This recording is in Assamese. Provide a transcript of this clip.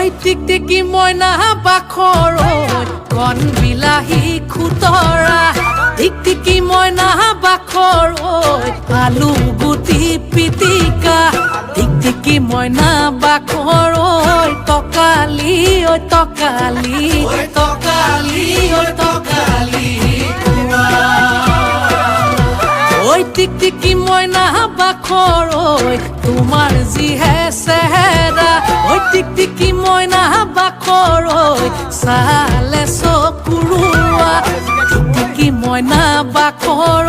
টিকটিকি মইনা বাখৰ কণ বিলাহী খুতৰা টিকটিকি মইনা বাখৰ আলু গুটি পিটিকা টিকটিকি মইনা বাখৰ তকালি তকালি তকালি তকালি টিকটিকি মইনা বাখৰ তোমাৰ যিহে চেহেৰা টিকটিকি মইনা বাখৰ চালে চকুৰুৱা টিকটিকি মইনা বাখৰ